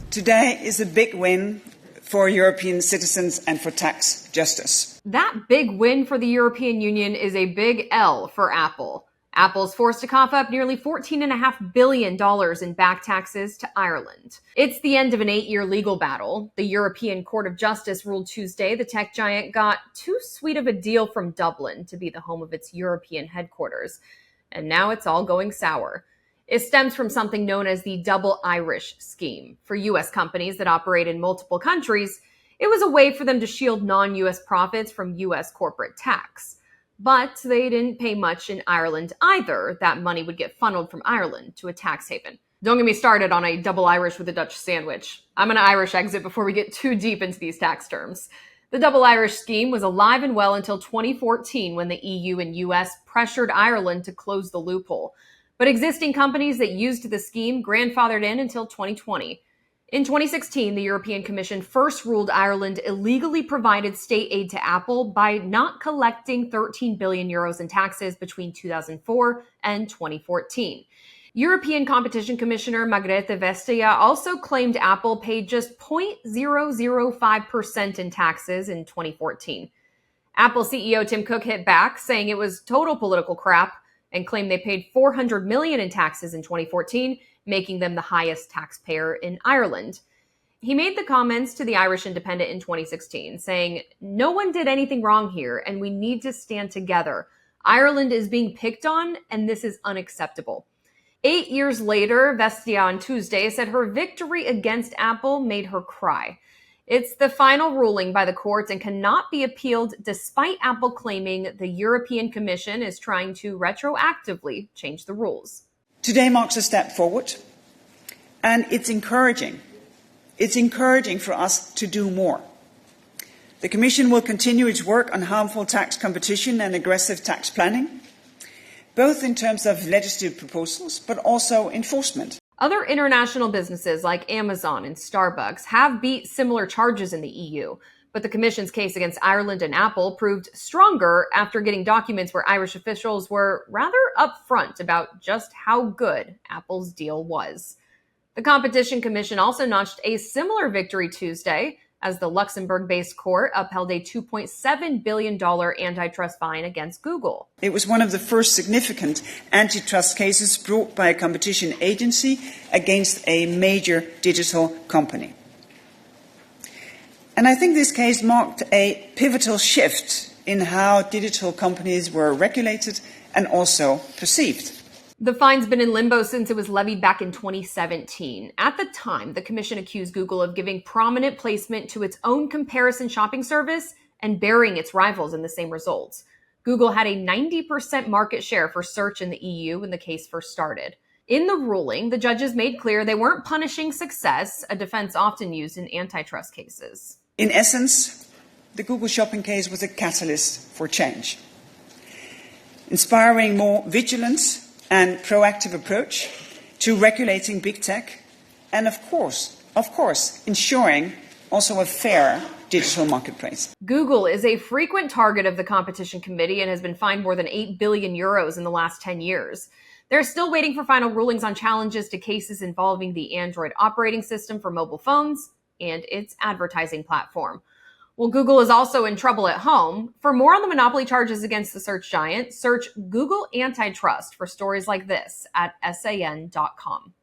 Today is a big win for European citizens and for tax justice. That big win for the European Union is a big L for Apple. Apple's forced to cough up nearly $14.5 billion in back taxes to Ireland. It's the end of an 8-year legal battle. The European Court of Justice ruled Tuesday the tech giant got too sweet of a deal from Dublin to be the home of its European headquarters. And now it's all going sour. It stems from something known as the Double Irish Scheme. For U.S. companies that operate in multiple countries, it was a way for them to shield non-U.S. profits from U.S. corporate tax. But they didn't pay much in Ireland either. That money would get funneled from Ireland to a tax haven. Don't get me started on a double Irish with a Dutch sandwich. I'm going to Irish exit before we get too deep into these tax terms. The Double Irish Scheme was alive and well until 2014 when the EU and US pressured Ireland to close the loophole. But existing companies that used the scheme grandfathered in until 2020. In 2016, the European Commission first ruled Ireland illegally provided state aid to Apple by not collecting 13 billion euros in taxes between 2004 and 2014. European Competition Commissioner Margrethe Vestager also claimed Apple paid just 0.005% in taxes in 2014. Apple CEO Tim Cook hit back, saying it was total political crap, and claimed they paid $400 million in taxes in 2014, making them the highest taxpayer in Ireland. He made the comments to the Irish Independent in 2016, saying, "No one did anything wrong here, and we need to stand together. Ireland is being picked on, and this is unacceptable." 8 years later, Vestager on Tuesday said her victory against Apple made her cry. It's the final ruling by the courts and cannot be appealed, despite Apple claiming the European Commission is trying to retroactively change the rules. Today marks a step forward, and it's encouraging. It's encouraging for us to do more. The Commission will continue its work on harmful tax competition and aggressive tax planning, both in terms of legislative proposals, but also enforcement. Other international businesses like Amazon and Starbucks have beat similar charges in the EU, but the Commission's case against Ireland and Apple proved stronger after getting documents where Irish officials were rather upfront about just how good Apple's deal was. The Competition Commission also notched a similar victory Tuesday as the Luxembourg-based court upheld a $2.7 billion antitrust fine against Google. It was one of the first significant antitrust cases brought by a competition agency against a major digital company. And I think this case marked a pivotal shift in how digital companies were regulated and also perceived. The fine's been in limbo since it was levied back in 2017. At the time, the Commission accused Google of giving prominent placement to its own comparison shopping service and burying its rivals in the same results. Google had a 90% market share for search in the EU when the case first started. In the ruling, the judges made clear they weren't punishing success, a defense often used in antitrust cases. In essence, the Google shopping case was a catalyst for change, inspiring more vigilance and proactive approach to regulating big tech, and of course, ensuring also a fair digital marketplace. Google is a frequent target of the Competition Committee and has been fined more than 8 billion euros in the last 10 years. They're still waiting for final rulings on challenges to cases involving the Android operating system for mobile phones and its advertising platform. Well, Google is also in trouble at home. For more on the monopoly charges against the search giant, search Google Antitrust for stories like this at san.com.